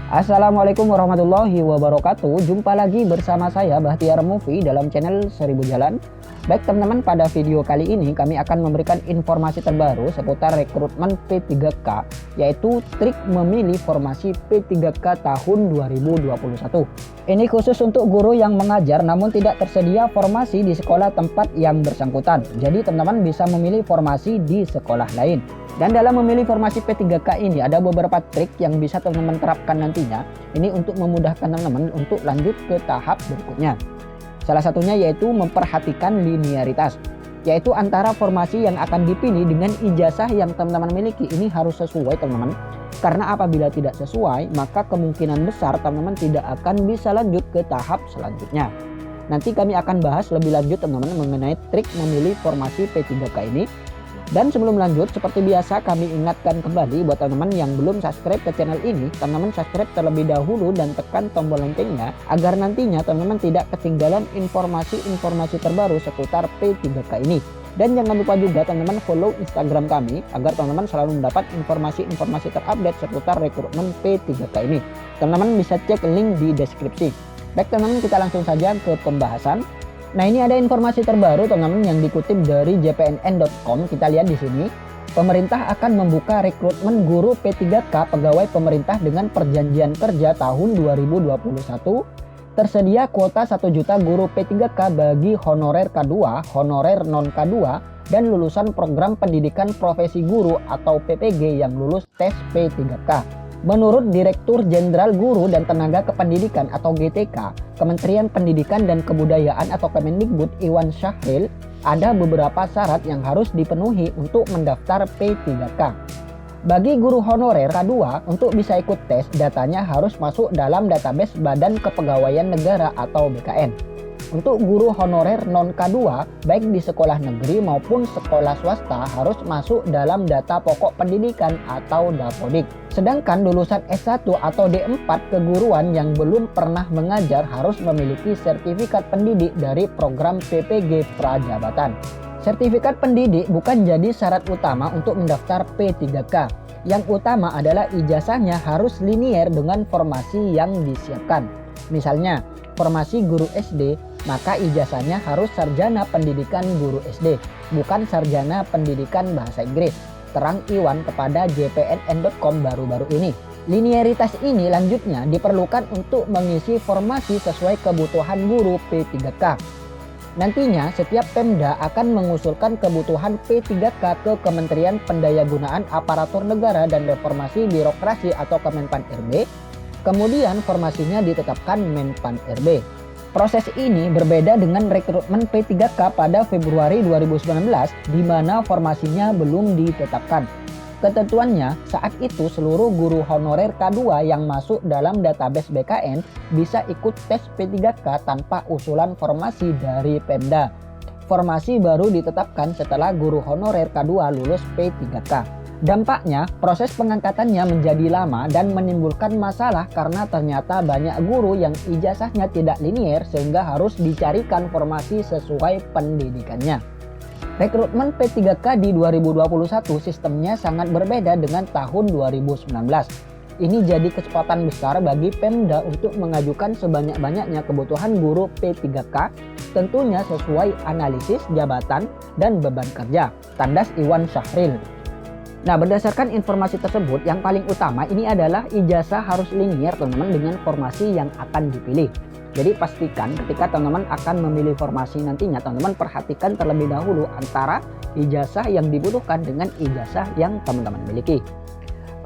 Assalamualaikum warahmatullahi wabarakatuh. Jumpa lagi bersama saya Bahtiar Movie dalam channel 1000 Jalan. Baik teman-teman, pada video kali ini kami akan memberikan informasi terbaru seputar rekrutmen P3K, yaitu trik memilih formasi P3K tahun 2021. Ini khusus untuk guru yang mengajar namun tidak tersedia formasi di sekolah tempat yang bersangkutan. Jadi teman-teman bisa memilih formasi di sekolah lain. Dan dalam memilih formasi P3K ini ada beberapa trik yang bisa teman-teman terapkan nantinya. Ini untuk memudahkan teman-teman untuk lanjut ke tahap berikutnya. Salah satunya yaitu memperhatikan linearitas, yaitu antara formasi yang akan dipilih dengan ijazah yang teman-teman miliki ini harus sesuai teman-teman. Karena apabila tidak sesuai, maka kemungkinan besar teman-teman tidak akan bisa lanjut ke tahap selanjutnya. Nanti kami akan bahas lebih lanjut teman-teman mengenai trik memilih formasi P3K ini. Dan sebelum lanjut, seperti biasa kami ingatkan kembali buat teman-teman yang belum subscribe ke channel ini, teman-teman subscribe terlebih dahulu dan tekan tombol loncengnya agar nantinya teman-teman tidak ketinggalan informasi-informasi terbaru seputar P3K ini. Dan jangan lupa juga teman-teman follow Instagram kami agar teman-teman selalu mendapat informasi-informasi terupdate seputar rekrutmen P3K ini. Teman-teman bisa cek link di deskripsi. Baik teman-teman, kita langsung saja ke pembahasan. Nah, ini ada informasi terbaru teman-teman yang dikutip dari jpnn.com. Kita lihat di sini. Pemerintah akan membuka rekrutmen guru P3K pegawai pemerintah dengan perjanjian kerja tahun 2021. Tersedia kuota 1 juta guru P3K bagi honorer K2, honorer non K2, dan lulusan program pendidikan profesi guru atau PPG yang lulus tes P3K. Menurut Direktur Jenderal Guru dan Tenaga Kependidikan atau GTK, Kementerian Pendidikan dan Kebudayaan atau Kemendikbud Iwan Syahril, ada beberapa syarat yang harus dipenuhi untuk mendaftar P3K. Bagi guru honorer K2, untuk bisa ikut tes, datanya harus masuk dalam database Badan Kepegawaian Negara atau BKN. Untuk guru honorer non K2, baik di sekolah negeri maupun sekolah swasta harus masuk dalam data pokok pendidikan atau Dapodik. Sedangkan lulusan S1 atau D4 keguruan yang belum pernah mengajar harus memiliki sertifikat pendidik dari program PPG Prajabatan. Sertifikat pendidik bukan jadi syarat utama untuk mendaftar P3K. Yang utama adalah ijazahnya harus linier dengan formasi yang disiapkan. Misalnya, formasi guru SD, maka ijazahnya harus sarjana pendidikan guru SD, bukan sarjana pendidikan bahasa Inggris. Terang Iwan kepada jpnn.com baru-baru ini. Linearitas ini lanjutnya diperlukan untuk mengisi formasi sesuai kebutuhan guru P3K. Nantinya setiap Pemda akan mengusulkan kebutuhan P3K ke Kementerian Pendayagunaan Aparatur Negara dan Reformasi Birokrasi atau Kemenpan-RB. Kemudian formasinya ditetapkan Menpan RB. Proses ini berbeda dengan rekrutmen P3K pada Februari 2019 di mana formasinya belum ditetapkan. Ketentuannya, saat itu seluruh guru honorer K2 yang masuk dalam database BKN bisa ikut tes P3K tanpa usulan formasi dari Pemda. Formasi baru ditetapkan setelah guru honorer K2 lulus P3K. Dampaknya, proses pengangkatannya menjadi lama dan menimbulkan masalah karena ternyata banyak guru yang ijazahnya tidak linier sehingga harus dicarikan formasi sesuai pendidikannya. Rekrutmen P3K di 2021 sistemnya sangat berbeda dengan tahun 2019. Ini jadi kesempatan besar bagi Pemda untuk mengajukan sebanyak-banyaknya kebutuhan guru P3K, tentunya sesuai analisis jabatan dan beban kerja. Tandas Iwan Syahril. Nah, berdasarkan informasi tersebut, yang paling utama ini adalah ijazah harus linier teman-teman dengan formasi yang akan dipilih. Jadi pastikan ketika teman-teman akan memilih formasi nantinya, teman-teman perhatikan terlebih dahulu antara ijazah yang dibutuhkan dengan ijazah yang teman-teman miliki.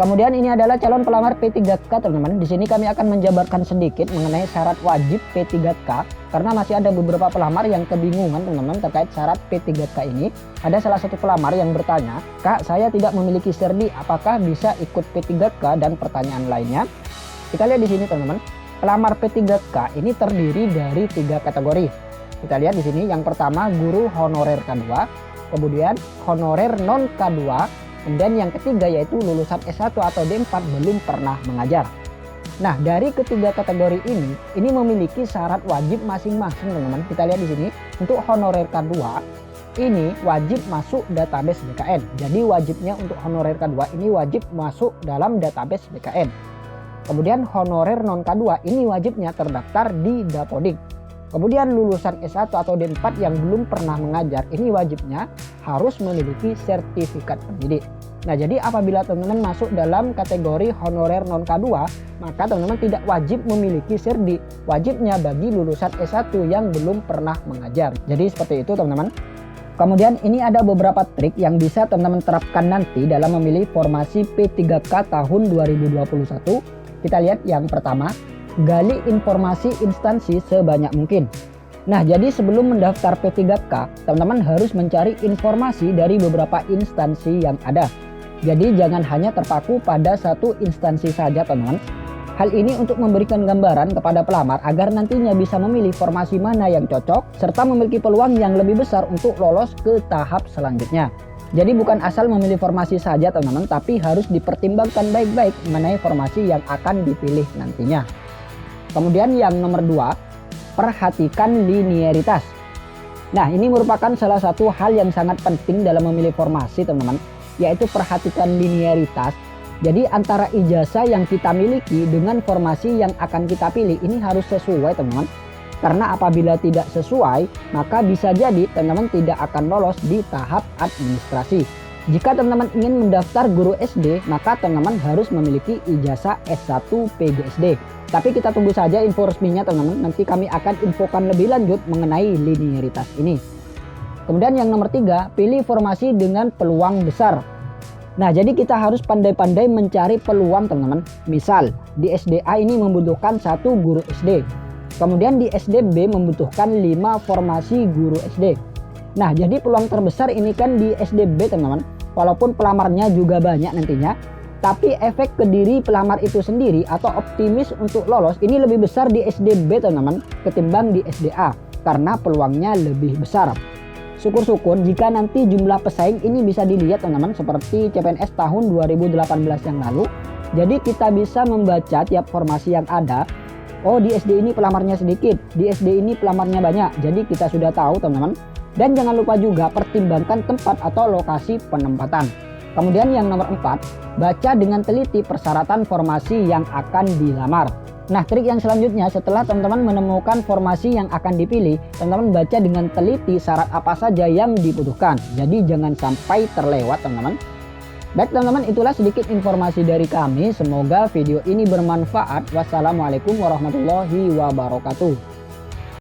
Kemudian ini adalah calon pelamar P3K teman-teman. Di sini kami akan menjabarkan sedikit mengenai syarat wajib P3K karena masih ada beberapa pelamar yang kebingungan teman-teman terkait syarat P3K ini. Ada salah satu pelamar yang bertanya, "Kak, saya tidak memiliki serdi, apakah bisa ikut P3K?" dan pertanyaan lainnya. Kita lihat di sini teman-teman. Pelamar P3K ini terdiri dari 3 kategori. Kita lihat di sini yang pertama guru honorer K2, kemudian honorer non K2, kemudian yang ketiga yaitu lulusan S1 atau D4 belum pernah mengajar. Nah, dari ketiga kategori ini memiliki syarat wajib masing-masing teman-teman. Kita lihat di sini, untuk honorer K2 ini wajib masuk database BKN. Jadi wajibnya untuk honorer K2 ini wajib masuk dalam database BKN. Kemudian honorer non K2 ini wajibnya terdaftar di Dapodik. Kemudian lulusan S1 atau D4 yang belum pernah mengajar ini wajibnya harus memiliki sertifikat pendidik. Nah, jadi apabila teman-teman masuk dalam kategori honorer non K2, maka teman-teman tidak wajib memiliki serdi. Wajibnya bagi lulusan S1 yang belum pernah mengajar. Jadi seperti itu teman-teman. Kemudian ini ada beberapa trik yang bisa teman-teman terapkan nanti dalam memilih formasi P3K tahun 2021. Kita lihat yang pertama, gali informasi instansi sebanyak mungkin. Nah, jadi sebelum mendaftar P3K, teman-teman harus mencari informasi dari beberapa instansi yang ada. Jadi jangan hanya terpaku pada satu instansi saja teman-teman. Hal ini untuk memberikan gambaran kepada pelamar agar nantinya bisa memilih formasi mana yang cocok serta memiliki peluang yang lebih besar untuk lolos ke tahap selanjutnya. Jadi bukan asal memilih formasi saja teman-teman, tapi harus dipertimbangkan baik-baik mengenai formasi yang akan dipilih nantinya. Kemudian yang nomor 2, perhatikan linearitas. Nah, ini merupakan salah satu hal yang sangat penting dalam memilih formasi teman-teman, yaitu perhatikan linearitas. Jadi antara ijazah yang kita miliki dengan formasi yang akan kita pilih ini harus sesuai teman-teman. Karena apabila tidak sesuai, maka bisa jadi teman-teman tidak akan lolos di tahap administrasi. Jika teman-teman ingin mendaftar guru SD, maka teman-teman harus memiliki ijazah S1 PGSD. Tapi kita tunggu saja info resminya teman-teman, nanti kami akan infokan lebih lanjut mengenai linearitas ini. Kemudian yang nomor 3, pilih formasi dengan peluang besar. Nah, jadi kita harus pandai-pandai mencari peluang teman-teman. Misal, di SDA ini membutuhkan 1 guru SD. Kemudian di SDB membutuhkan 5 formasi guru SD. Nah, jadi peluang terbesar ini kan di SDB teman-teman. Walaupun pelamarnya juga banyak nantinya, tapi efek ke diri pelamar itu sendiri atau optimis untuk lolos ini lebih besar di SDB teman-teman ketimbang di SDA karena peluangnya lebih besar. Syukur-syukur jika nanti jumlah pesaing ini bisa dilihat teman-teman seperti CPNS tahun 2018 yang lalu. Jadi kita bisa membaca tiap formasi yang ada. Oh, di SD ini pelamarnya sedikit, di SD ini pelamarnya banyak. Jadi kita sudah tahu teman-teman. Dan jangan lupa juga pertimbangkan tempat atau lokasi penempatan. Kemudian yang nomor 4, baca dengan teliti persyaratan formasi yang akan dilamar. Nah, trik yang selanjutnya setelah teman-teman menemukan formasi yang akan dipilih, teman-teman baca dengan teliti syarat apa saja yang dibutuhkan. Jadi jangan sampai terlewat teman-teman. Baik teman-teman, itulah sedikit informasi dari kami. Semoga video ini bermanfaat. Wassalamualaikum warahmatullahi wabarakatuh.